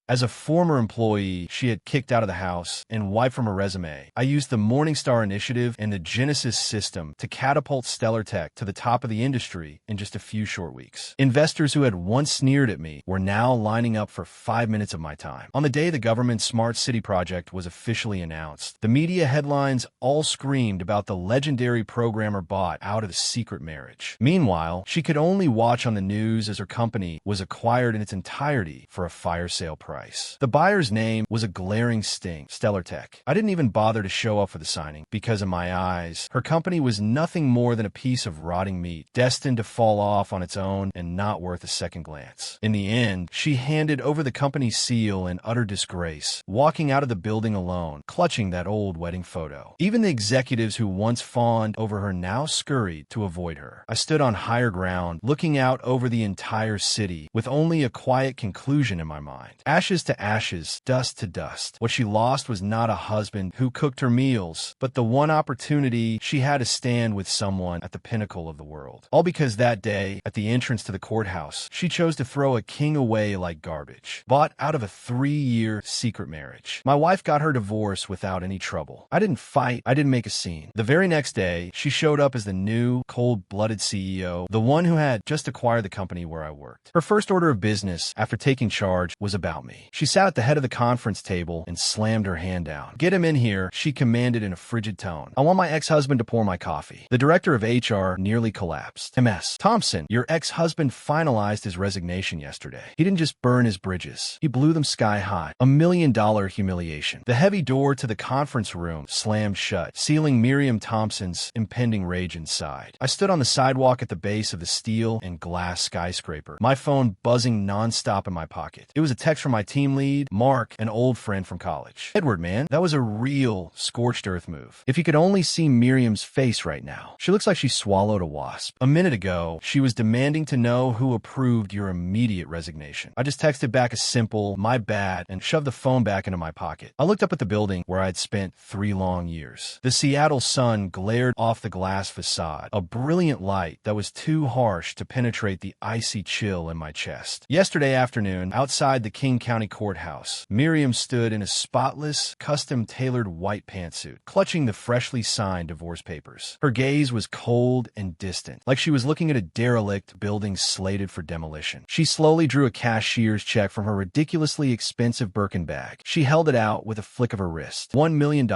As a former employee she had kicked out of the house and wiped from her resume, I used the Morningstar Initiative and the Genesis system to catapult Stellar Tech to the top of the industry in just a few short weeks. Investors who had once sneered at me were now lining up for 5 minutes of my time. On the day the government's Smart City project was officially announced, the media headlines all screamed about the legendary programmer bought out of the secret marriage. Meanwhile, she could only watch on the news as her company was acquired in its entirety for a fire sale price. The buyer's name was a glaring sting: Stellar Tech. I didn't even bother to show up for the signing because in my eyes, her company was nothing more than a piece of rotting meat, destined to fall off on its own and not worth a second glance. In the end, she handed over the company's seal in utter disgrace, walking out of the building alone, clutching that old wedding photo. Even the executives who once fawned over her now scurried to avoid her. I stood on higher ground, looking out over the entire city, with only a quiet conclusion in my mind. Ashes to ashes, dust to dust. What she lost was not a husband who cooked her meals, but the one opportunity she had to stand with someone at the pinnacle of the world. All because that day, at the entrance to the courthouse, she chose to throw a king away like garbage, bought out of a 3-year secret marriage. My wife got her divorce without any trouble. I didn't fight, I didn't make a scene. The very next day, she showed up as the new, cold-blooded CEO, the one who had just acquired the company where I worked. Her first order of business, after taking charge, was about me. She sat at the head of the conference table and slammed her hand down. "Get him in here," she commanded in a frigid tone. "I want my ex-husband to pour my coffee." The director of HR nearly collapsed. "Ms. Thompson, your ex-husband finalized his resignation yesterday. He didn't just burn his bridges. He blew them sky high. $1 million humiliation." The heavy door to the conference room slammed shut, sealing Miriam Thompson's impending rage inside. I stood on the sidewalk at the base of the steel and glass skyscraper, my phone buzzing nonstop in my pocket. It was a text from my team lead, Mark, an old friend from college. "Edward, man, that was a real scorched earth move. If you could only see Miriam's face right now. She looks like she swallowed a wasp. A minute ago, she was demanding to know who approved your immediate resignation." I just texted back a simple, "My bad," and shoved the phone back into my pocket. I looked up at the building where I had spent 3 long years. The Seattle sun glared off the glass facade, a brilliant light that was too harsh to penetrate the icy chill in my chest. Yesterday afternoon, outside the King County Courthouse, Miriam stood in a spotless, custom-tailored white pantsuit, clutching the freshly signed divorce papers. Her gaze was cold and distant, like she was looking at a derelict building slated for demolition. She slowly drew a cashier's check from her ridiculously expensive Birkin bag. She held it out with a flick of her wrist. $1 million.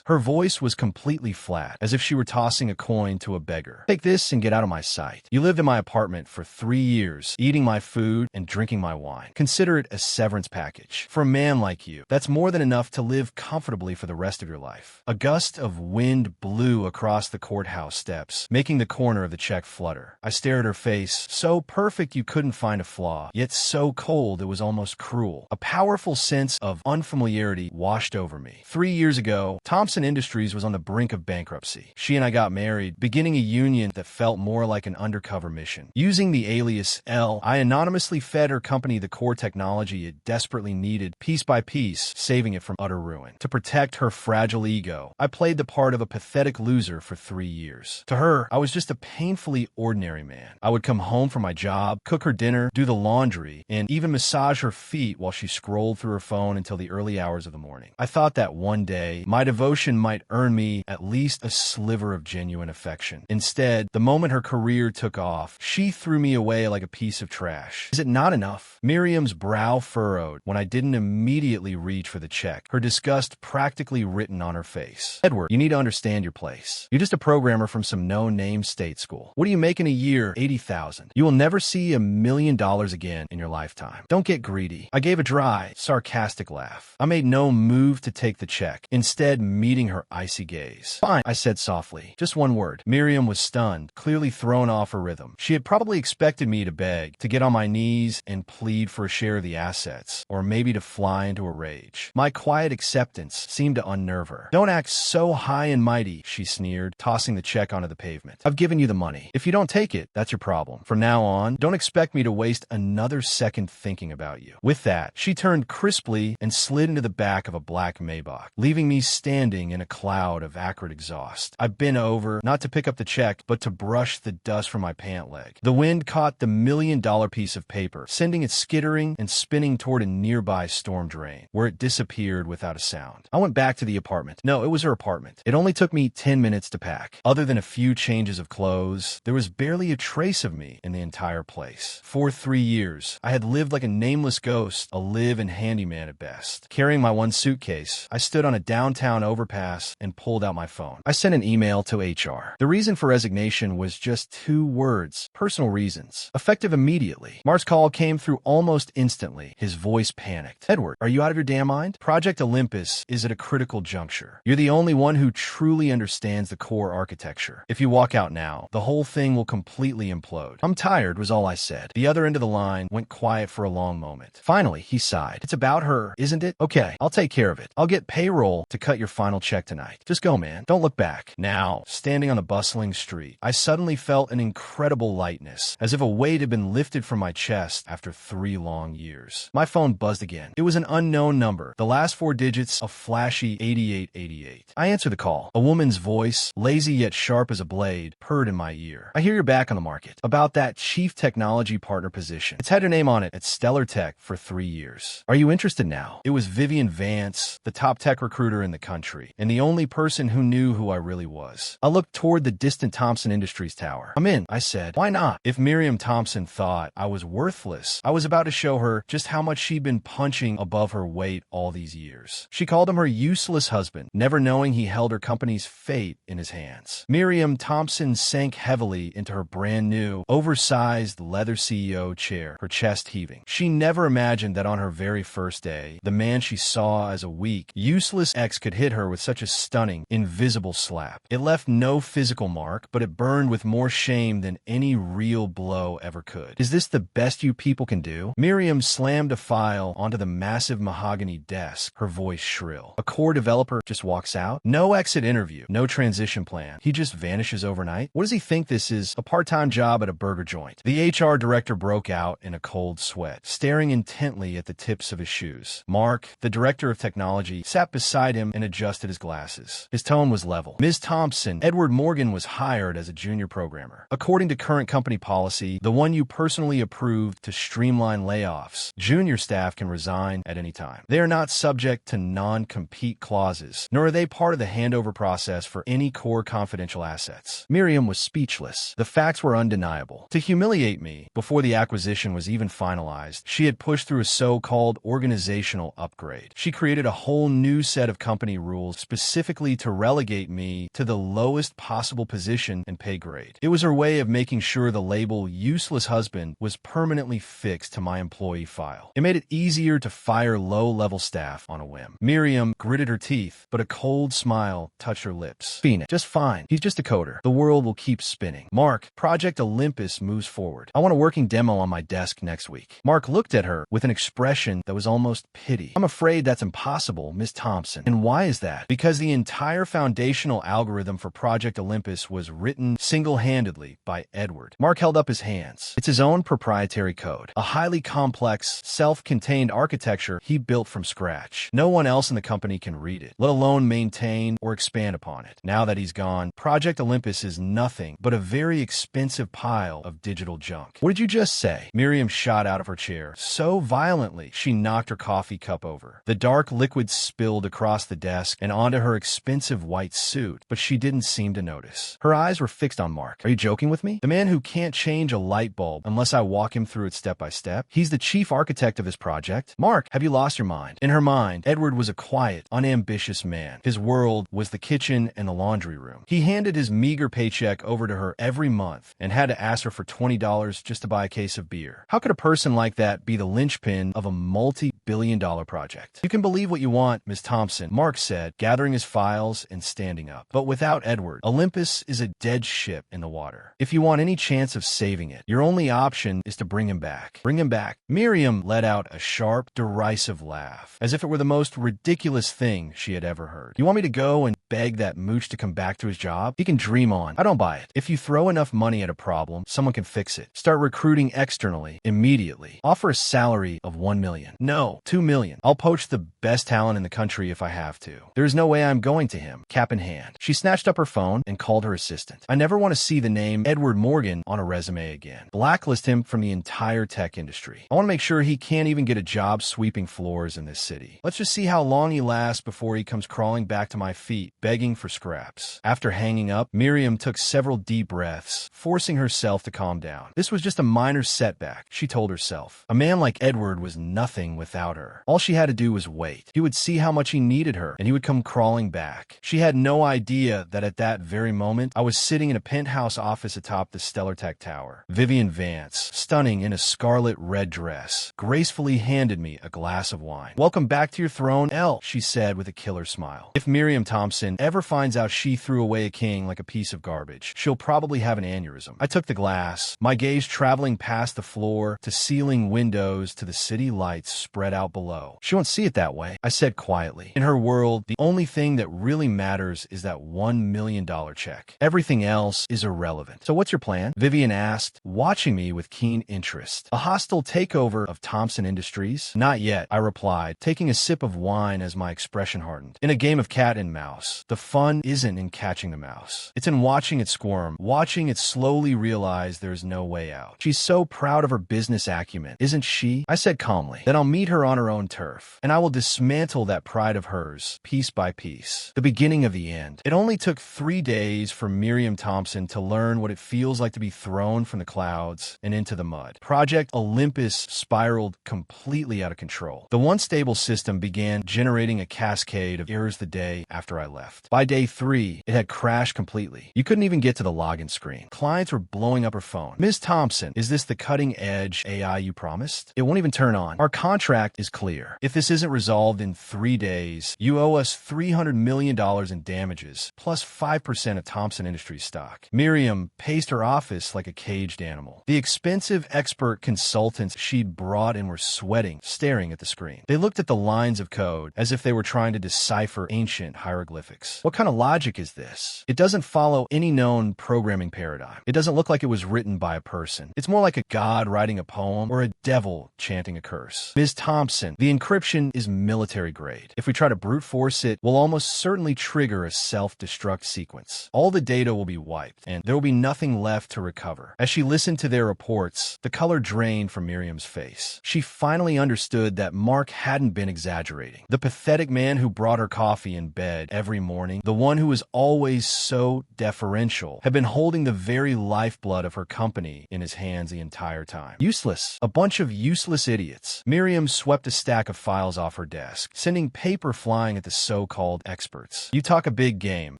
Her voice was completely flat, as if she were tossing a coin to a beggar. "Take this and get out of my sight. You lived in my apartment for 3 years, eating my food and drinking my wine. Consider it a severance package. For a man like you, that's more than enough to live comfortably for the rest of your life." A gust of wind blew across the courthouse steps, making the corner of the check flutter. I stared at her face, so perfect you couldn't find a flaw, yet so cold it was almost cruel. A powerful sense of unfamiliarity washed over me. 3 years ago, Thompson Industries was on the brink of bankruptcy. She and I got married, beginning a union that felt more like an undercover mission. Using the alias L, I anonymously fed her company the core technology it desperately needed, piece by piece, saving it from utter ruin. To protect her fragile ego, I played the part of a pathetic loser for 3 years. To her, I was just a painfully ordinary man. I would come home from my job, cook her dinner, do the laundry, and even massage her feet while she scrolled through her phone until the early hours of the morning. I thought that one day, my devotion might earn me at least a sliver of genuine affection. Instead, the moment her career took off, she threw me away like a piece of trash. Is it not enough? Miriam's brow furrowed when I didn't immediately reach for the check, her disgust practically written on her face. "Edward, you need to understand your place. You're just a programmer from some no-name state school. What do you make in a year? $80,000. You will never see $1 million again in your lifetime. Don't get greedy." I gave a dry, sarcastic laugh. I made no move to take the check, instead meeting her icy gaze. "Fine," I said softly. "Just one word." Miriam was stunned, clearly thrown off her rhythm. She had probably expected me to beg, to get on my knees and plead for a share of the assets, or maybe to fly into a rage. My quiet acceptance seemed to unnerve her. "Don't act so high and mighty," she sneered, tossing the check onto the pavement. "I've given you the money. If you don't take it, that's your problem. From now on, don't expect me to waste another second thinking about you." With that, she turned crisply and slid into the back of a black Maybach, leaving me standing in a cloud of acrid exhaust. I bent over, not to pick up the check, but to brush the dust from my pant leg. The wind caught the $1 million piece of paper, sending it skittering and spinning toward toward a nearby storm drain, where it disappeared without a sound. I went back to the apartment. No, it was her apartment. It only took me 10 minutes to pack. Other than a few changes of clothes, there was barely a trace of me in the entire place. For 3 years, I had lived like a nameless ghost, a live-in handyman at best. Carrying my one suitcase, I stood on a downtown overpass and pulled out my phone. I sent an email to HR. The reason for resignation was just 2 words: personal reasons. Effective immediately. Mark's call came through almost instantly. His voice panicked. "Edward, are you out of your damn mind? Project Olympus is at a critical juncture. You're the only one who truly understands the core architecture. If you walk out now, the whole thing will completely implode." "I'm tired," was all I said. The other end of the line went quiet for a long moment. Finally, he sighed. "It's about her, isn't it? Okay, I'll take care of it. I'll get payroll to cut your final check tonight. Just go, man. Don't look back." Now, standing on the bustling street, I suddenly felt an incredible lightness, as if a weight had been lifted from my chest after 3 long years. My phone buzzed again. It was an unknown number, the last 4 digits a flashy 8888. I answered the call. A woman's voice, lazy yet sharp as a blade, purred in my ear. "I hear you're back on the market. About that chief technology partner position. It's had your name on it at Stellar Tech for 3 years. Are you interested now?" It was Vivian Vance, the top tech recruiter in the country, and the only person who knew who I really was. I looked toward the distant Thompson Industries tower. "I'm in," I said. "Why not?" If Miriam Thompson thought I was worthless, I was about to show her just how much she'd been punching above her weight all these years. She called him her useless husband, never knowing he held her company's fate in his hands. Miriam Thompson sank heavily into her brand new, oversized leather CEO chair, her chest heaving. She never imagined that on her very first day, the man she saw as a weak, useless ex could hit her with such a stunning, invisible slap. It left no physical mark, but it burned with more shame than any real blow ever could. "Is this the best you people can do?" Miriam slammed a file onto the massive mahogany desk, her voice shrill. "A core developer just walks out? No exit interview, no transition plan. He just vanishes overnight? What does he think this is, a part-time job at a burger joint?" The HR director broke out in a cold sweat, staring intently at the tips of his shoes. Mark, the director of technology, sat beside him and adjusted his glasses. His tone was level. "Ms. Thompson, Edward Morgan was hired as a junior programmer. According to current company policy, the one you personally approved to streamline layoffs, junior staff can resign at any time. They are not subject to non-compete clauses, nor are they part of the handover process for any core confidential assets." Miriam was speechless. The facts were undeniable. To humiliate me, before the acquisition was even finalized, she had pushed through a so-called organizational upgrade. She created a whole new set of company rules specifically to relegate me to the lowest possible position and pay grade. It was her way of making sure the label useless husband was permanently fixed to my employee file. It made it easier to fire low-level staff on a whim. Miriam gritted her teeth, but a cold smile touched her lips. "Phoenix, just fine. He's just a coder. The world will keep spinning. Mark, Project Olympus moves forward. I want a working demo on my desk next week." Mark looked at her with an expression that was almost pity. "I'm afraid that's impossible, Miss Thompson." "And why is that?" "Because the entire foundational algorithm for Project Olympus was written single-handedly by Edward." Mark held up his hands. "It's his own proprietary code, a highly complex, self-contained architecture he built from scratch. No one else in the company can read it, let alone maintain or expand upon it. Now that he's gone, Project Olympus is nothing but a very expensive pile of digital junk." "What did you just say?" Miriam shot out of her chair so violently she knocked her coffee cup over. The dark liquid spilled across the desk and onto her expensive white suit, but she didn't seem to notice. Her eyes were fixed on Mark. "Are you joking with me? The man who can't change a light bulb unless I walk him through it step by step? He's the chief architect of this project. Mark, have you lost your mind?" In her mind, Edward was a quiet, unambitious man. His world was the kitchen and the laundry room. He handed his meager paycheck over to her every month and had to ask her for $20 just to buy a case of beer. How could a person like that be the linchpin of a multi-billion-dollar project? "You can believe what you want, Ms. Thompson," Mark said, gathering his files and standing up. "But without Edward, Olympus is a dead ship in the water. If you want any chance of saving it, your only option is to bring him back. Bring him back." Miriam let out a sharp, derisive laugh, as if it were the most ridiculous thing she had ever heard. "You want me to go and beg that mooch to come back to his job? He can dream on. I don't buy it. If you throw enough money at a problem, someone can fix it. Start recruiting externally, immediately. Offer a salary of $1 million. No, $2 million. I'll poach the best talent in the country if I have to. There's no way I'm going to him, cap in hand. She snatched up her phone and called her assistant. I never want to see the name Edward Morgan on a resume again. Blacklist him from the entire tech industry. I want to make sure he can't even get a job sweeping floors in this city. Let's just see how long he lasts before he comes crawling back to my feet, begging for scraps. After hanging up, Miriam took several deep breaths, forcing herself to calm down. This was just a minor setback, she told herself. A man like Edward was nothing without her. All she had to do was wait. He would see how much he needed her, and he would come crawling back. She had no idea that at that very moment, I was sitting in a penthouse office atop the StellarTech Tower. Vivian Vance, stunning in a scarlet red dress, gracefully handed me a glass of wine. "Welcome back to your throne, Elle," she said with a killer smile. If Miriam Thompson ever finds out she threw away a king like a piece of garbage, she'll probably have an aneurysm. I took the glass, my gaze traveling past the floor to ceiling windows to the city lights spread out below. She won't see it that way, I said quietly. In her world, the only thing that really matters is that $1 million check. Everything else is irrelevant. "So what's your plan?" Vivian asked, watching me with keen interest. "A hostile takeover of Thompson Industries?" "Not yet," I replied, taking a sip of wine as my expression hardened. "In a game of cat and mouse, the fun isn't in catching the mouse. It's in watching it squirm, watching it slowly realize there's no way out. She's so proud of her business acumen, isn't she?" I said calmly. "Then I'll meet her on her own turf, and I will dismantle that pride of hers, piece by piece. The beginning of the end." It only took 3 days for Miriam Thompson to learn what it feels like to be thrown from the clouds and into the mud. Project Olympus spiraled completely out of control. The once stable system began generating a cascade of errors the day after I left. By day 3, it had crashed completely. You couldn't even get to the login screen. Clients were blowing up her phone. "Ms. Thompson, is this the cutting-edge AI you promised? It won't even turn on. Our contract is clear. If this isn't resolved in 3 days, you owe us $300 million in damages, plus 5% of Thompson Industries stock." Miriam paced her office like a caged animal. The expensive expert consultants she'd brought in were sweating, staring at the screen. They looked at the lines of code as if they were trying to decipher ancient hieroglyphics. "What kind of logic is this? It doesn't follow any known programming paradigm. It doesn't look like it was written by a person. It's more like a god writing a poem or a devil chanting a curse. Ms. Thompson, the encryption is military grade. If we try to brute force it, we'll almost certainly trigger a self-destruct sequence. All the data will be wiped, and there will be nothing left to recover." As she listened to their reports, the color drained from Miriam's face. She finally understood that Mark hadn't been exaggerating. The pathetic man who brought her coffee in bed every morning, the one who was always so deferential, had been holding the very lifeblood of her company in his hands the entire time. Useless. A bunch of useless idiots. Miriam swept a stack of files off her desk, sending paper flying at the so-called experts. "You talk a big game,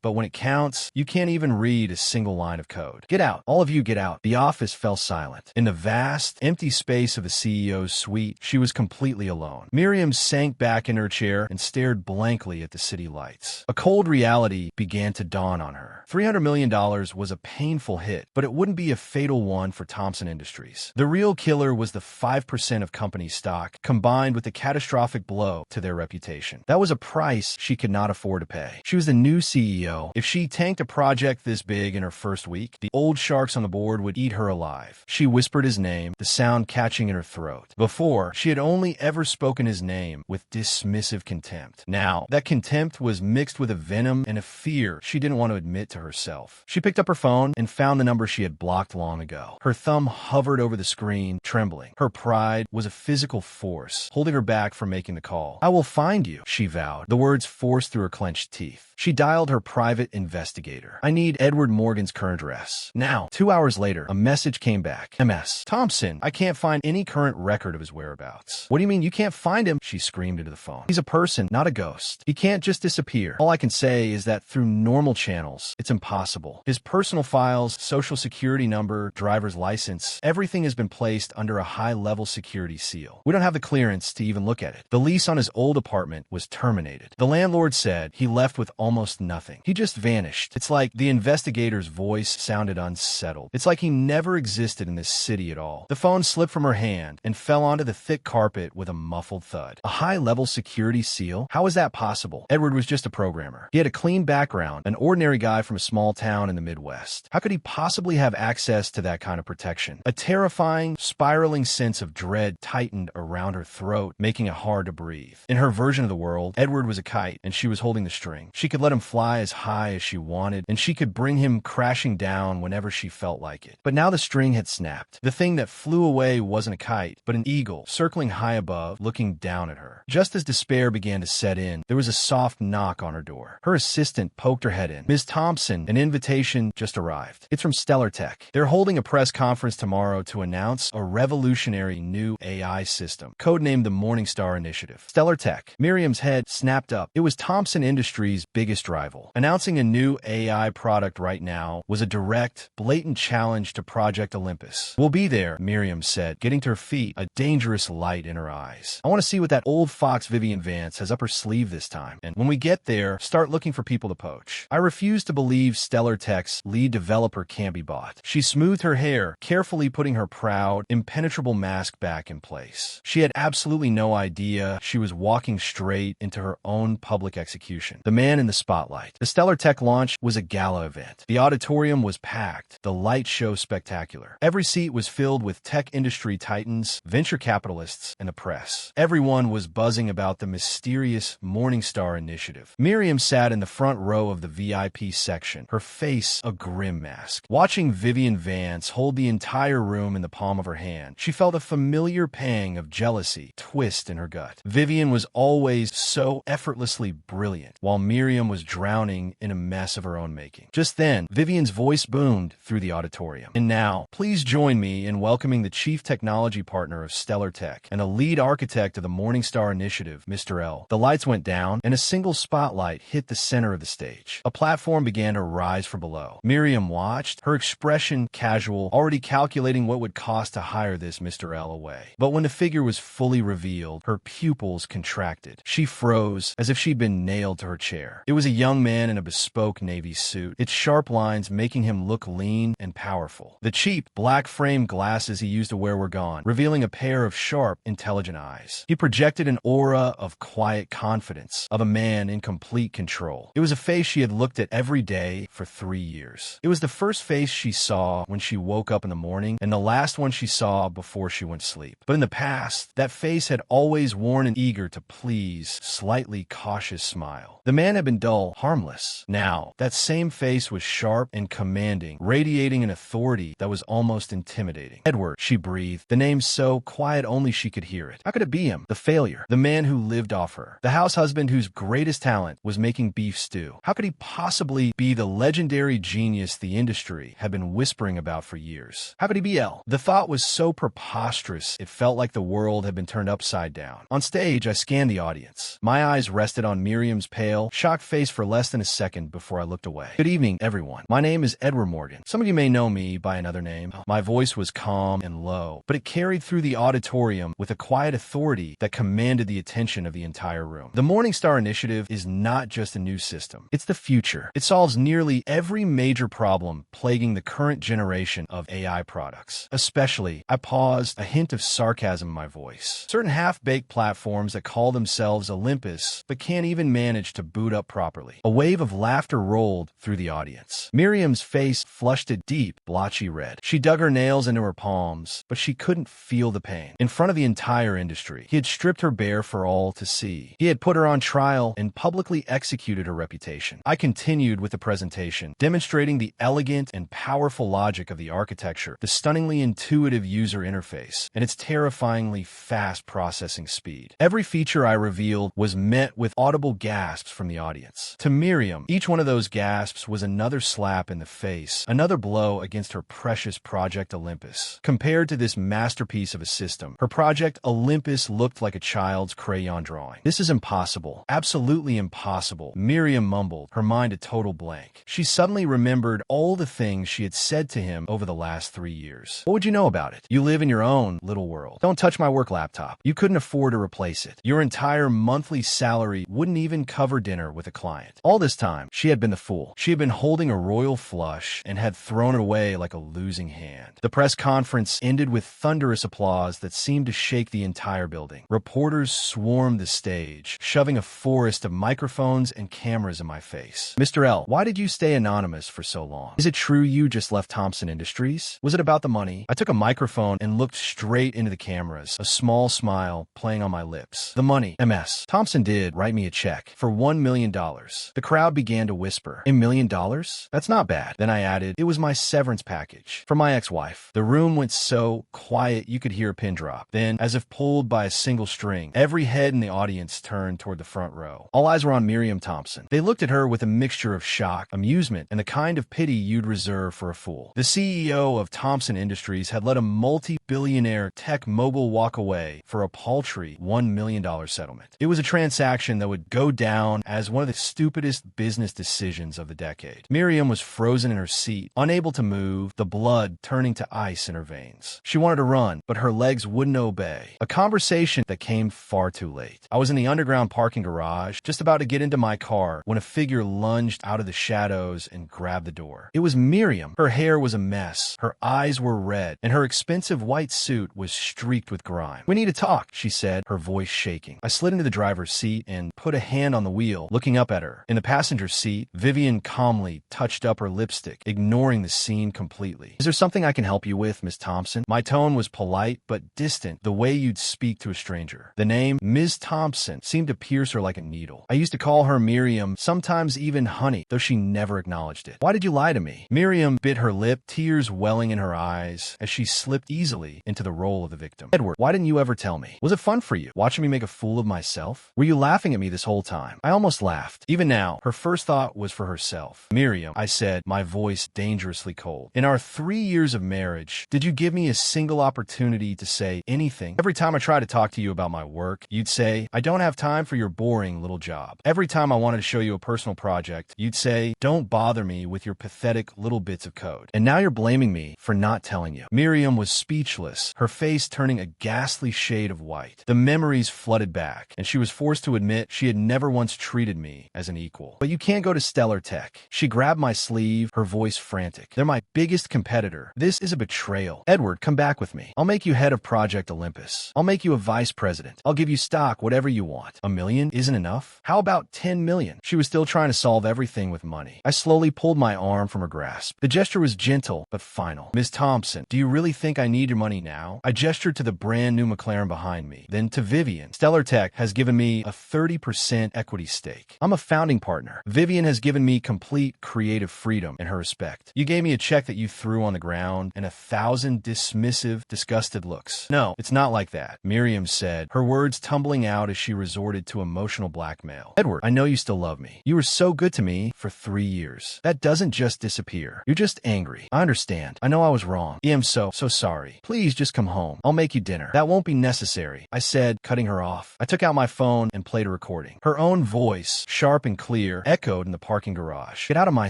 but when it counts, you can't even read a single line of code. Get out. All of you get out." The office fell silent. In the vast, empty space of the CEO's suite, she was completely alone. Miriam sank back in her chair and stared blankly at the city lights. A cold reality began to dawn on her. $300 million was a painful hit, but it wouldn't be a fatal one for Thompson Industries. The real killer was the 5% of company stock, combined with the catastrophic blow to their reputation. That was a price she could not afford to pay. She was the new CEO. If she tanked a project this big in her first week, the old sharks on the board would eat her alive. She whispered his name, the sound catching in her throat. Before, she had only ever spoken his name with dismissive contempt. Now, that contempt was mixed with a venom and a fear she didn't want to admit to herself. She picked up her phone and found the number she had blocked long ago. Her thumb hovered over the screen, trembling. Her pride was a physical force, holding her back from making the call. "I will find you," she vowed, the words forced through her clenched teeth. She dialed her private investigator. "I need Edward Morgan's current address. Now." 2 hours later, a message came back. "MS. Thompson, I can't find any current record of his whereabouts." "What do you mean you can't find him?" she screamed into the phone. "He's a person, not a ghost. He can't just disappear. All I can say is that through normal channels, it's impossible. His personal files, social security number, driver's license, everything has been placed under a high-level security seal. We don't have the clearance to even look at it. The lease on his old apartment was terminated. The landlord said he left with almost nothing. He just vanished. It's like the investigator's voice sounded unsettled. It's like he never existed in this city at all." The phone slipped from her hand and fell onto the thick carpet with a muffled thud. A high-level security seal? How was that possible? Edward was just a programmer. customer. He had a clean background, an ordinary guy from a small town in the Midwest. How could he possibly have access to that kind of protection? A terrifying, spiraling sense of dread tightened around her throat, making it hard to breathe. In her version of the world, Edward was a kite, and she was holding the string. She could let him fly as high as she wanted, and she could bring him crashing down whenever she felt like it. But now the string had snapped. The thing that flew away wasn't a kite, but an eagle, circling high above, looking down at her. Just as despair began to set in, there was a soft knock on her door. Her assistant poked her head in. "Ms. Thompson, an invitation just arrived. It's from Stellar Tech. They're holding a press conference tomorrow to announce a revolutionary new AI system, codenamed the Morningstar Initiative." Stellar Tech. Miriam's head snapped up. It was Thompson Industries' biggest rival. Announcing a new AI product right now was a direct, blatant challenge to Project Olympus. "We'll be there," Miriam said, getting to her feet, a dangerous light in her eyes. "I want to see what that old fox Vivian Vance has up her sleeve this time. And when we get there, start looking for people to poach." I refuse to believe Stellar Tech's lead developer can't be bought. She smoothed her hair, carefully putting her proud, impenetrable mask back in place. She had absolutely no idea she was walking straight into her own public execution. The man in the spotlight. The Stellar Tech launch was a gala event. The auditorium was packed, the light show spectacular. Every seat was filled with tech industry titans, venture capitalists, and the press. Everyone was buzzing about the mysterious Morningstar Initiative. Miriam sat in the front row of the VIP section, her face a grim mask. Watching Vivian Vance hold the entire room in the palm of her hand, she felt a familiar pang of jealousy twist in her gut. Vivian was always so effortlessly brilliant, while Miriam was drowning in a mess of her own making. Just then, Vivian's voice boomed through the auditorium. "And now, please join me in welcoming the chief technology partner of Stellar Tech and a lead architect of the Morningstar Initiative, Mr. L." The lights went down, and a single spotlight hit the center of the stage. A platform began to rise from below. Miriam watched, her expression casual, already calculating what would cost to hire this Mr. L away. But when the figure was fully revealed, her pupils contracted. She froze, as if she'd been nailed to her chair. It was a young man in a bespoke navy suit, its sharp lines making him look lean and powerful. The cheap, black-framed glasses he used to wear were gone, revealing a pair of sharp, intelligent eyes. He projected an aura of quiet confidence, of a man in complete control. It was a face she had looked at every day for 3 years. It was the first face she saw when she woke up in the morning, and the last one she saw before she went to sleep. But in the past, that face had always worn an eager to please, slightly cautious smile. The man had been dull, harmless. Now, that same face was sharp and commanding, radiating an authority that was almost intimidating. "Edward," she breathed, the name so quiet only she could hear it. How could it be him? The failure. The man who lived off her. The house husband whose greatest talent was making beef stew. How could he possibly be the legendary genius the industry had been whispering about for years? How could he be L? The thought was so preposterous, it felt like the world had been turned upside down. On stage, I scanned the audience. My eyes rested on Miriam's pale, shocked face for less than a second before I looked away. "Good evening, everyone. My name is Edward Morgan. Some of you may know me by another name." My voice was calm and low, but it carried through the auditorium with a quiet authority that commanded the attention of the entire room. The Morningstar Initiative is not just a new system. It's the future. It solves nearly every major problem plaguing the current generation of AI products. Especially, I paused, a hint of sarcasm in my voice. Certain half-baked platforms that call themselves Olympus, but can't even manage to boot up properly. A wave of laughter rolled through the audience. Miriam's face flushed a deep, blotchy red. She dug her nails into her palms, but she couldn't feel the pain. In front of the entire industry, he had stripped her bare for all to see. He had put her on trial and publicly executed her reputation. I continued with the presentation, demonstrating the elegant and powerful logic of the architecture, the stunningly intuitive user interface, and its terrifyingly fast processing speed. Every feature I revealed was met with audible gasps from the audience. To Miriam, each one of those gasps was another slap in the face, another blow against her precious Project Olympus. Compared to this masterpiece of a system, her Project Olympus looked like a child's crayon drawing. "This is impossible. Absolutely impossible," Miriam mumbled, her mind a total blank. She suddenly remembered all the things she had said to him over the last 3 years. "What would you know about it? You live in your own little world. Don't touch my work laptop. You couldn't afford to replace it. Your entire monthly salary wouldn't even cover dinner with a client." All this time, she had been the fool. She had been holding a royal flush and had thrown it away like a losing hand. The press conference ended with thunderous applause that seemed to shake the entire building. Reporters swarmed the stage, shoving a forest of microphones phones and cameras in my face. Mr. L, why did you stay anonymous for so long? Is it true you just left Thompson Industries? Was it about the money? I took a microphone and looked straight into the cameras, a small smile playing on my lips. The money. MS. Thompson did write me a check for $1 million. The crowd began to whisper, $1 million? That's not bad. Then I added, it was my severance package from my ex-wife. The room went so quiet you could hear a pin drop. Then, as if pulled by a single string, every head in the audience turned toward the front row. All eyes were on Miriam Thompson. They looked at her with a mixture of shock, amusement, and the kind of pity you'd reserve for a fool. The CEO of Thompson Industries had let a multi-billionaire tech mogul walk away for a paltry $1 million settlement. It was a transaction that would go down as one of the stupidest business decisions of the decade. Miriam was frozen in her seat, unable to move, the blood turning to ice in her veins. She wanted to run, but her legs wouldn't obey. A conversation that came far too late. I was in the underground parking garage, just about to get into my car, when a figure lunged out of the shadows and grabbed the door. It was Miriam. Her hair was a mess, her eyes were red, and her expensive white suit was streaked with grime. We need to talk, she said, her voice shaking. I slid into the driver's seat and put a hand on the wheel, looking up at her. In the passenger seat, Vivian calmly touched up her lipstick, ignoring the scene completely. Is there something I can help you with, Miss Thompson? My tone was polite but distant, the way you'd speak to a stranger. The name Ms. Thompson seemed to pierce her like a needle. I used to call her Miriam, sometimes even Honey, though she never acknowledged it. Why did you lie to me? Miriam bit her lip, tears welling in her eyes as she slipped easily into the role of the victim. Edward, why didn't you ever tell me? Was it fun for you, watching me make a fool of myself? Were you laughing at me this whole time? I almost laughed. Even now, her first thought was for herself. Miriam, I said, my voice dangerously cold. In our 3 years of marriage, did you give me a single opportunity to say anything? Every time I tried to talk to you about my work, you'd say, I don't have time for your boring little job. Every time I wanted to show you a personal project, you'd say, don't bother me with your pathetic little bits of code. And now you're blaming me for not telling you. Miriam was speechless, her face turning a ghastly shade of white. The memories flooded back, and she was forced to admit she had never once treated me as an equal. But you can't go to Stellar Tech. She grabbed my sleeve, her voice frantic. They're my biggest competitor. This is a betrayal. Edward, come back with me. I'll make you head of Project Olympus. I'll make you a vice president. I'll give you stock, whatever you want. $1 million isn't enough? How about $10 million? She was still trying to solve everything with money. I slowly pulled my arm from her grasp. The gesture was gentle, but final. Miss Thompson, do you really think I need your money now? I gestured to the brand new McLaren behind me, then to Vivian. Stellar Tech has given me a 30% equity stake. I'm a founding partner. Vivian has given me complete creative freedom and her respect. You gave me a check that you threw on the ground and 1,000 dismissive, disgusted looks. No, it's not like that, Miriam said, her words tumbling out as she resorted to emotional blackmail. Edward, I know you still love me. You were so good to me for 3 years. That doesn't just disappear. You're just angry. I understand. I know I was wrong. I am so sorry. Please just come home. I'll make you dinner. That won't be necessary, I said, cutting her off. I took out my phone and played a recording. Her own voice, sharp and clear, echoed in the parking garage. Get out of my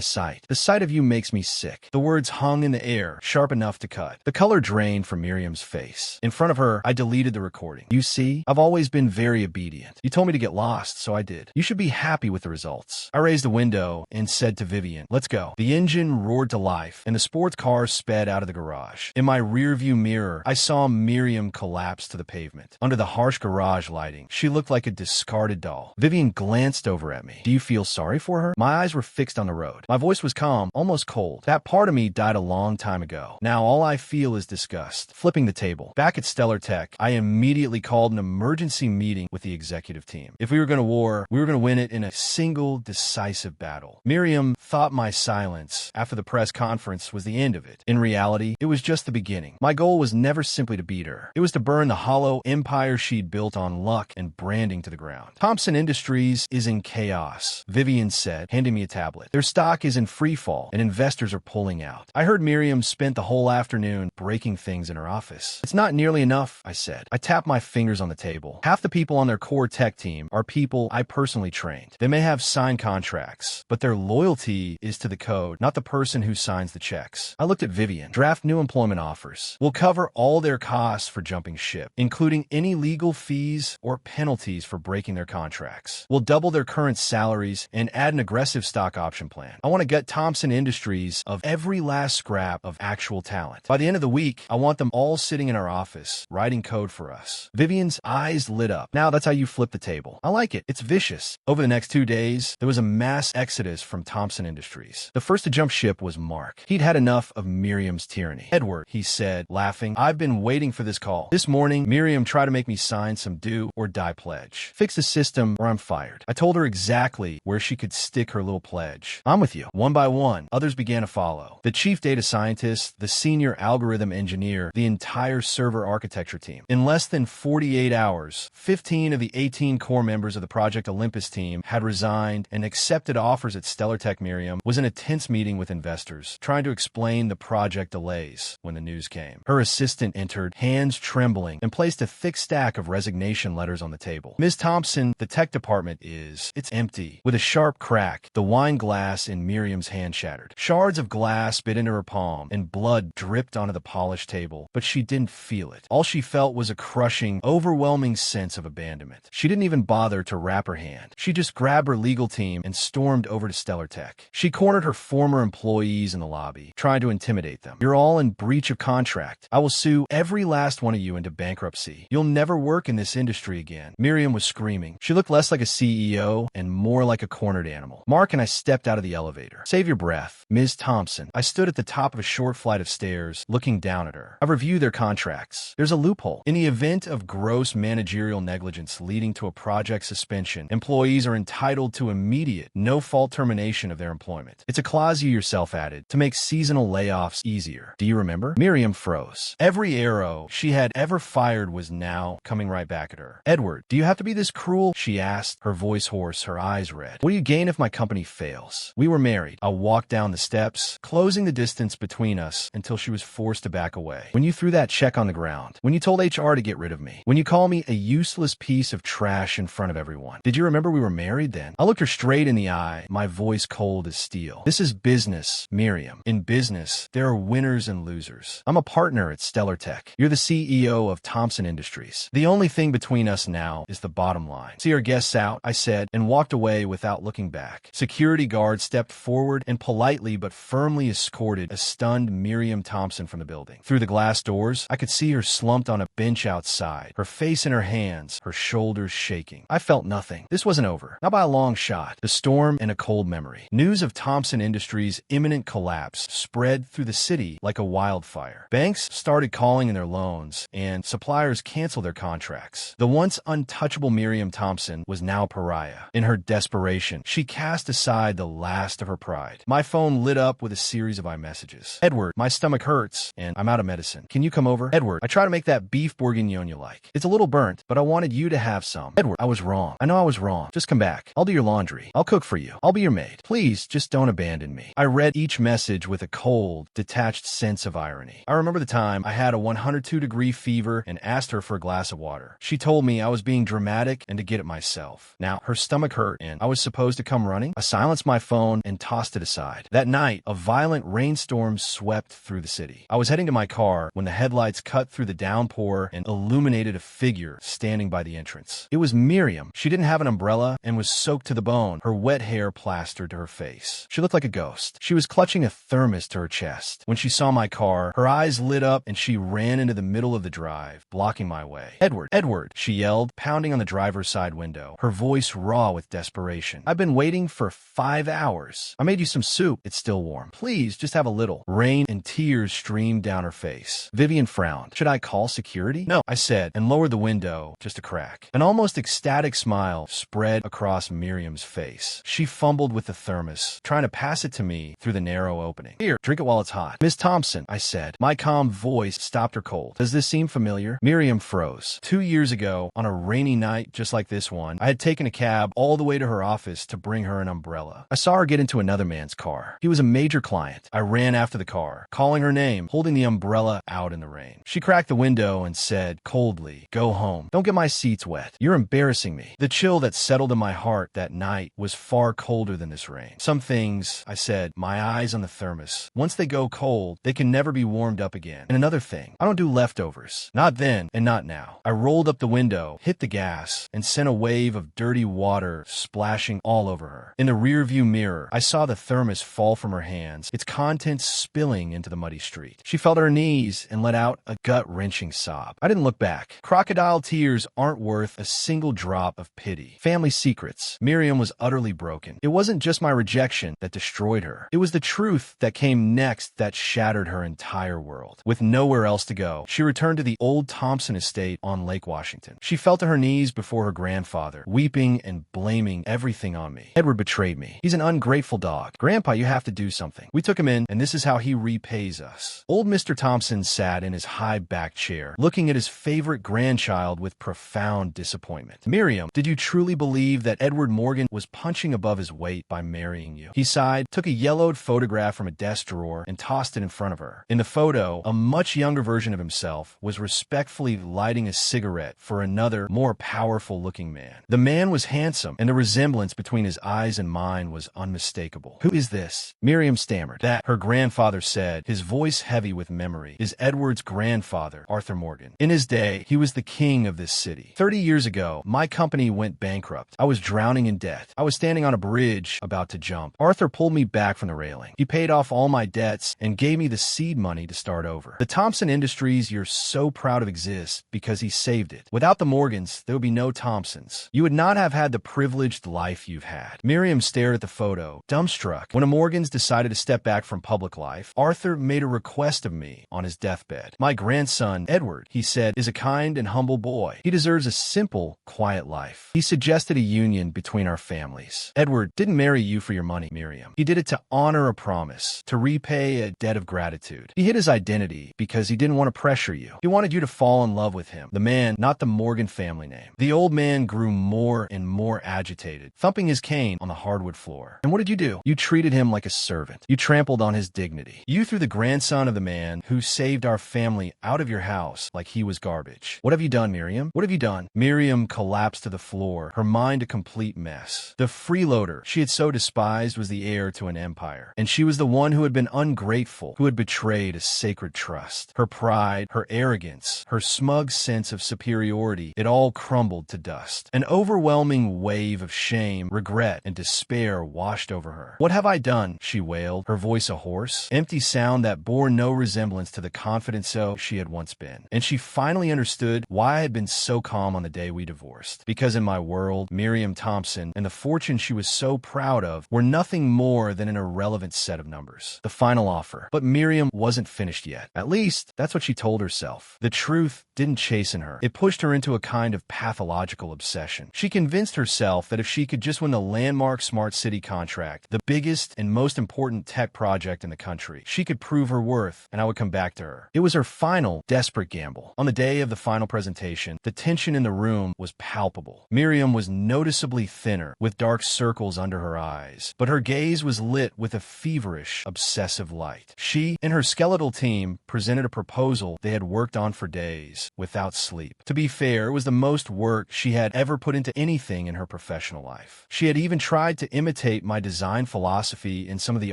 sight. The sight of you makes me sick. The words hung in the air, sharp enough to cut. The color drained from Miriam's face. In front of her, I deleted the recording. You see, I've always been very obedient. You told me to get lost, so I did. You should be happy with the results. I raised the window and said to Vivian, let's go. The engine roared to life, and the sports car sped out of the garage. In my rearview mirror, I saw Miriam collapse to the pavement. Under the harsh garage lighting, she looked like a discarded doll. Vivian glanced over at me. Do you feel sorry for her? My eyes were fixed on the road. My voice was calm, almost cold. That part of me died a long time ago. Now all I feel is disgust. Flipping the table. Back at Stellar Tech, I immediately called an emergency meeting with the executive team. If we were going to war, we were going to win it in a single decisive battle. Miriam thought my silence after the press conference was the end of it. In reality, it was just the beginning. My goal was never simply to beat her. It was to burn the hollow empire she'd built on luck and branding to the ground. Thompson Industries is in chaos, Vivian said, handing me a tablet. Their stock is in free fall, and investors are pulling out. I heard Miriam spent the whole afternoon breaking things in her office. It's not nearly enough, I said. I tapped my fingers on the table. Half the people on their core tech team are people I personally trained. They may have signed contracts, but their loyalty is to the code, not the person who signs the checks. I looked at Vivian. Draft new employment offers. We'll cover all their costs for jumping ship, including any legal fees or penalties for breaking their contracts. We'll double their current salaries and add an aggressive stock option plan. I want to get Thompson Industries of every last scrap of actual talent. By the end of the week, I want them all sitting in our office, writing code for us. Vivian's eyes lit up. Now that's how you flip the table. I like it. It's vicious. Over the next 2 days, there was a mass exodus from Thompson Industries. The first to jump ship was Mark. He'd had enough of Miriam's tyranny. "Edward," he said, laughing, "I've been waiting for this call. This morning, Miriam tried to make me sign some do-or-die pledge. Fix the system or I'm fired." I told her exactly where she could stick her little pledge. "I'm with you." One by one, others began to follow. The chief data scientist, the senior algorithm engineer, the entire server architecture team. In less than 48 hours, 15 of the 18 core members of the Project Olympus team had resigned and accepted offers at StellarTech. Miriam was in a tense meeting with investors, trying to explain the project delays when the news came. Her assistant entered, hands trembling, and placed a thick stack of resignation letters on the table. "Ms. Thompson, the tech department it's empty." With a sharp crack, the wine glass in Miriam's hand shattered. Shards of glass bit into her palm, and blood dripped onto the polished table, but she didn't feel it. All she felt was a crushing, overwhelming sense of abandonment. She didn't even bother to wrap her hand. She just grabbed her legal team and stormed over to StellarTech. She cornered her former employees in the lobby, trying to intimidate them. "You're all in breach of contract. I will sue every last one of you into bankruptcy. You'll never work in this industry again." Miriam was screaming. She looked less like a CEO and more like a cornered animal. Mark and I stepped out of the elevator. "Save your breath, Ms. Thompson." I stood at the top of a short flight of stairs, looking down at her. "I've reviewed their contracts. There's a loophole. In the event of gross managerial negligence leading to a project suspension, employees are entitled to immediate, no-fault termination of their employment. It's a clause you yourself added to make seasonal layoffs easier. Do you remember?" Miriam froze. Every arrow she had ever fired was now coming right back at her. "Edward, do you have to be this cruel?" she asked, her voice hoarse, her eyes red. "What do you gain if my company fails?" We were married. I walked down the steps, closing the distance between us until she was forced to back away. "When you threw that check on the ground, when you told HR to get rid of me, when you called me a useless piece of trash in front of everyone, did you remember we were married then?" I looked her straight in the eye, my voice cold as steel. "This is business, Miriam. In business, there are winners and losers. I'm a partner at StellarTech. You're the CEO of Thompson Industries. The only thing between us now is the bottom line. See our guests out," I said, and walked away without looking back. Security guards stepped forward and politely but firmly escorted a stunned Miriam Thompson from the building. Through the glass doors, I could see her slumped on a bench outside, her face in her hands, her shoulders shaking. I felt nothing. This wasn't over. Not by a long shot. The storm and a cold memory. News of Thompson Industries' imminent collapse spread through the city like a wildfire. Banks started calling in their loans, and suppliers canceled their contracts. The once untouchable Miriam Thompson was now a pariah. In her desperation, she cast aside the last of her pride. My phone lit up with a series of iMessages. "Edward, my stomach hurts, and I'm out of medicine. Can you come over?" "Edward, I try to make that beef bourguignon you like. It's a little burnt, but I wanted you to have some." "Edward, I was wrong. I know I was wrong. Just come back. I'll do your laundry. I'll cook for you. I'll be your maid. Please, just don't abandon me." I read each message with a cold, detached sense of irony. I remember the time I had a 102-degree fever and asked her for a glass of water. She told me I was being dramatic and to get it myself. Now, her stomach hurt, and I was supposed to come running. I silenced my phone and tossed it aside. That night, a violent rainstorm swept through the city. I was heading to my car when the headlights cut through the downpour and illuminated a figure standing by the entrance. It was Miriam. She didn't have an umbrella and was soaked to the bone, her wet hair plastered to her face. She looked like a ghost. She was clutching a thermos to her chest. When she saw my car, her eyes lit up and she ran into the middle of the drive, blocking my way. "Edward, Edward," she yelled, pounding on the driver's side window, her voice raw with desperation. "I've been waiting for 5 hours. I made you some soup. It's still warm. Please, just have a little." Rain and tears streamed down her face. Vivian frowned. "Should I call security?" "No," I said, and lowered the window just a crack. An almost ecstatic smile spread across Miriam's face. She fumbled with the thermos, trying to pass it to me through the narrow opening. "Here, drink it while it's hot." "Miss Thompson," I said. My calm voice stopped her cold. "Does this seem familiar?" Miriam froze. 2 years ago, on a rainy night just like this one, I had taken a cab all the way to her office to bring her an umbrella. I saw her get into another man's car. He was a major client. I ran after the car, calling her name, holding the umbrella out in the rain. She cracked the window and said coldly, "Go home. Don't get my seats wet. You're embarrassing me." The chill that settled in my heart that night was far colder than this rain. "Some things," I said, my eyes on the thermos, "once they go cold, they can never be warmed up again. And another thing, I don't do leftovers. Not then and not now." I rolled up the window, hit the gas, and sent a wave of dirty water splashing all over her. In the rearview mirror, I saw the thermos fall from her hands, its contents spilling into the muddy street. She fell to her knees and let out a gut-wrenching sob. I didn't look back. Crocodile tears aren't worth a single drop of pity. Family secret. secrets. Miriam was utterly broken. It wasn't just my rejection that destroyed her. It was the truth that came next that shattered her entire world. With nowhere else to go, she returned to the old Thompson estate on Lake Washington. She fell to her knees before her grandfather, weeping and blaming everything on me. Edward betrayed me. He's an ungrateful dog. Grandpa, you have to do something. We took him in, and this is how he repays us. Old Mr. Thompson sat in his high-backed chair, looking at his favorite grandchild with profound disappointment. Miriam, did you truly believe that Edward Morgan was punching above his weight by marrying you? He sighed, took a yellowed photograph from a desk drawer, and tossed it in front of her. In the photo, a much younger version of himself was respectfully lighting a cigarette for another, more powerful-looking man. The man was handsome, and the resemblance between his eyes and mine was unmistakable. Who is this? Miriam stammered. That, her grandfather said, his voice heavy with memory, is Edward's grandfather, Arthur Morgan. In his day, he was the king of this city. 30 years ago, my company went bankrupt. I was drowning in debt. I was standing on a bridge about to jump. Arthur pulled me back from the railing. He paid off all my debts and gave me the seed money to start over. The Thompson Industries you're so proud of exists because he saved it. Without the Morgans, there would be no Thompsons. You would not have had the privileged life you've had. Miriam stared at the photo, dumbstruck. When the Morgans decided to step back from public life, Arthur made a request of me on his deathbed. My grandson, Edward, he said, is a kind and humble boy. He deserves a simple, quiet life. He suggested a union between our families. Edward didn't marry you for your money, Miriam. He did it to honor a promise, to repay a debt of gratitude. He hid his identity because he didn't want to pressure you. He wanted you to fall in love with him, the man, not the Morgan family name. The old man grew more and more agitated, thumping his cane on the hardwood floor. And what did you do? You treated him like a servant. You trampled on his dignity. You threw the grandson of the man who saved our family out of your house like he was garbage. What have you done, Miriam? What have you done? Miriam collapsed to the floor, her mind a complete mess. The freeloader she had so despised was the heir to an empire, and she was the one who had been ungrateful, who had betrayed a sacred trust. Her pride, her arrogance, her smug sense of superiority, it all crumbled to dust. An overwhelming wave of shame, regret, and despair washed over her. What have I done? She wailed, her voice a hoarse, empty sound that bore no resemblance to the confident self she had once been. And she finally understood why I had been so calm on the day we divorced. Because in my world, Miriam Thompson and the fortune she was so proud of were nothing more than an irrelevant set of numbers. The final offer. But Miriam wasn't finished yet. At least, that's what she told herself. The truth didn't chasten her. It pushed her into a kind of pathological obsession. She convinced herself that if she could just win the landmark smart city contract, the biggest and most important tech project in the country, she could prove her worth, and I would come back to her. It was her final, desperate gamble. On the day of the final presentation, the tension in the room was palpable. Miriam was noticeably thinner, with dark circles under her eyes, but her gaze was lit with a feverish, obsessive light. She and her skeletal team presented a proposal they had worked on for days, without sleep. To be fair, it was the most work she had ever put into anything in her professional life. She had even tried to imitate my design philosophy in some of the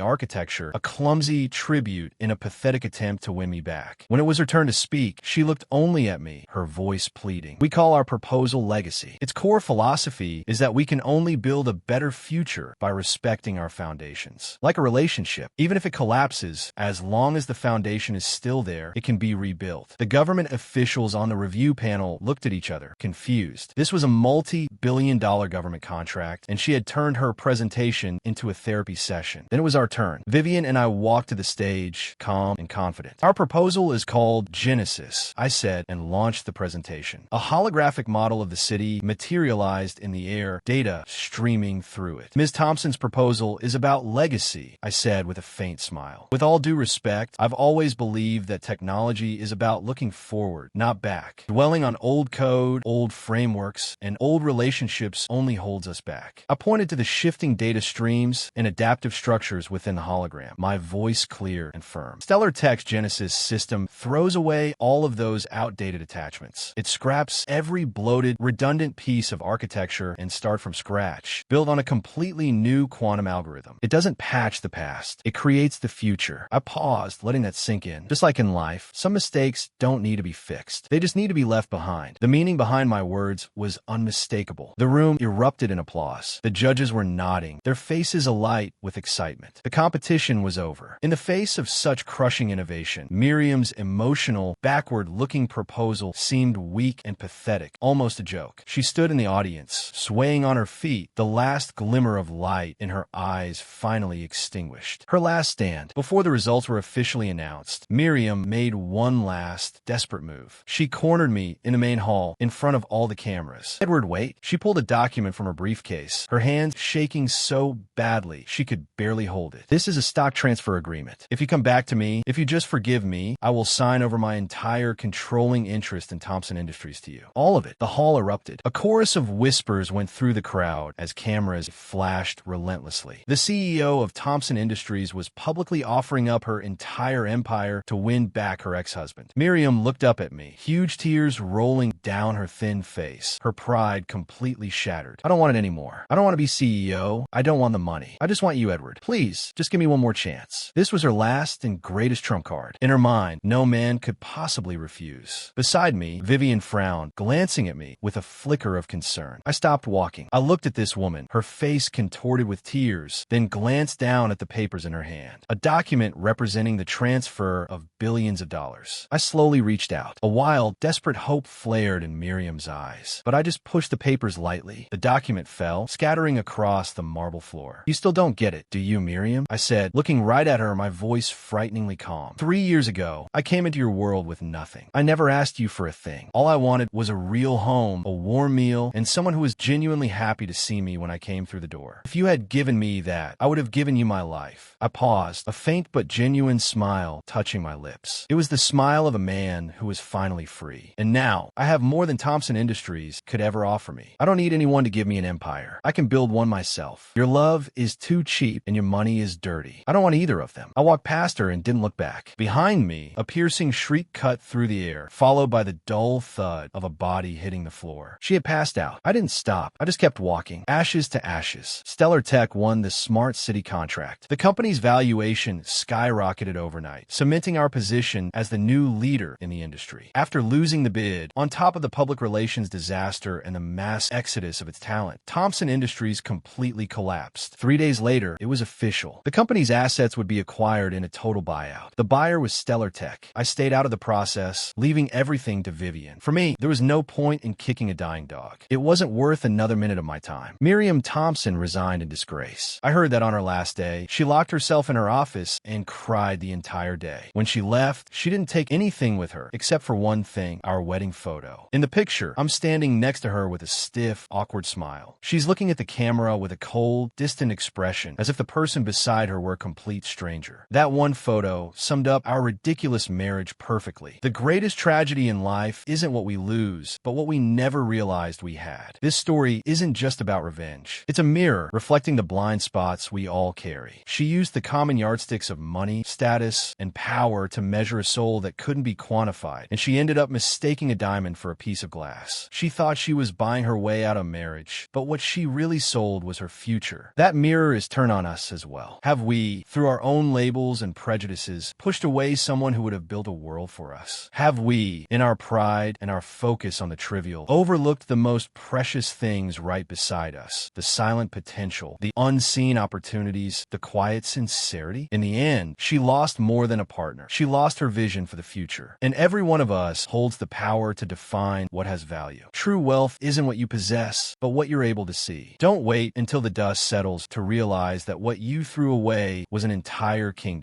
architecture, a clumsy tribute in a pathetic attempt to win me back. When it was her turn to speak, she looked only at me, her voice pleading. We call our proposal legacy. Its core philosophy is that we can only build a better future by respecting our foundations. Like a relationship, even if it collapses, as long as the foundation is still there, it can be rebuilt. The government officials on the review panel looked at each other, confused. This was a multi-billion-dollar government contract, and she had turned her presentation into a therapy session. Then it was our turn. Vivian and I walked to the stage, calm and confident. Our proposal is called Genesis, I said, and launched the presentation. A holographic model of the city materialized in the air, data streaming through it. Ms. Thompson's proposal is about legacy, I said with a faint smile. With all due respect, I've always believed that technology is about looking forward, not back. Dwelling on old code, old frameworks, and old relationships only holds us back. I pointed to the shifting data streams and adaptive structures within the hologram, my voice clear and firm. Stellar Tech's Genesis system throws away all of those outdated attachments. It scraps every bloated, redundant piece of architecture and start from scratch, build on a completely new quantum algorithm. It doesn't patch the past. It creates the future. I paused, letting that sink in. Just like in life, some mistakes don't need to be fixed. They just need to be left behind. The meaning behind my words was unmistakable. The room erupted in applause. The judges were nodding, their faces alight with excitement. The competition was over. In the face of such crushing innovation, Miriam's emotional, backward-looking proposal seemed weak and pathetic, almost a joke. She stood in the audience, swaying on her feet, the last glimmer of light in her eyes finally extinguished. Her last stand. Before the results were officially announced, Miriam made one last, desperate move. She cornered me in the main hall, in front of all the cameras. "Edward, wait." She pulled a document from her briefcase, her hands shaking so badly she could barely hold it. "This is a stock transfer agreement. If you come back to me, if you just forgive me, I will sign over my entire controlling interest in Thompson Industries to you. All of it." The hall erupted. A chorus of whispers went through the crowd as cameras flashed relentlessly. The CEO of Thompson Industries was publicly offering up her entire empire to win back her ex-husband. Miriam looked up at me, huge tears rolling down her thin face, her pride completely shattered. "I don't want it anymore. I don't want to be CEO. I don't want the money. I just want you, Edward. Please, just give me one more chance." This was her last and greatest trump card. In her mind, no man could possibly refuse. Beside me, Vivian frowned, glancing at me with a flicker of concern. I stopped walking. I looked at this woman, her face contorted with tears, then glanced down at the papers in her hand. A document representing the transfer of billions of dollars. I slowly reached out. A wild, desperate hope flared in Miriam's eyes, but I just pushed the papers lightly. The document fell, scattering across the marble floor. "You still don't get it, do you, Miriam?" I said, looking right at her, my voice frighteningly calm. 3 years ago, I came into your world with nothing. I never asked you for a thing. All I wanted was a real home, a warm meal, and someone who was genuinely happy to see me when I came through the door. If you had given me that, I would have given you my life." I paused, a faint but genuine smile touching my lips. It was the smile of a man who was finally free. And now, I have more than Thompson Industries could ever offer me. I don't need anyone to give me an empire. I can build one myself. Your love is too cheap and your money is dirty. I don't want either of them. I walked past her and didn't look back. Behind me, a piercing shriek cut through the air, followed by the dull thud of a body hitting the floor. She had passed out. I didn't stop. I just kept walking. Ashes to ashes. Stellar Tech won the Smart City contract. The company's valuation skyrocketed overnight, cementing our position as the new leader in the industry. After losing the bid, on top of the public relations disaster and the mass exodus of its talent, Thompson Industries completely collapsed. 3 days later, it was official. The company's assets would be acquired in a total buyout. The buyer was Stellar Tech. I stayed out of the process, leaving everything to Vivian. For me, there was no point in kicking a dying dog. It wasn't worth another minute of my time. Miriam Thompson resigned in disgrace. I heard that on her last day, she locked herself in her office and cried the entire day. When she left, she didn't take anything with her, except for one thing, our wedding photo. In the picture, I'm standing next to her with a stiff, awkward smile. She's looking at the camera with a cold, distant expression, as if the person beside her were a complete stranger. That one photo summed up our ridiculous marriage perfectly. The greatest tragedy in life isn't what we lose, but what we never realized we had. This story isn't just about revenge. It's a mirror reflecting the blind spots we all carry. She used the common yardsticks of money, status, and power to measure a soul that couldn't be quantified, and she ended up mistaking a diamond for a piece of glass. She thought she was buying her way out of marriage, but what she really sold was her future. That mirror is turned on us as well. Have we, through our own labels and prejudices, pushed away someone who would have built a world for us? Have we, in our pride and our focus on the trivial, overlooked the most precious things right beside us? The silent potential, the unseen opportunities, the quiet sincerity? In the end, she lost more than a partner. She lost her vision for the future. And every one of us holds the power to define what has value. True wealth isn't what you possess, but what you're able to see. Don't wait until the dust settles to realize that what you threw away was an entire kingdom.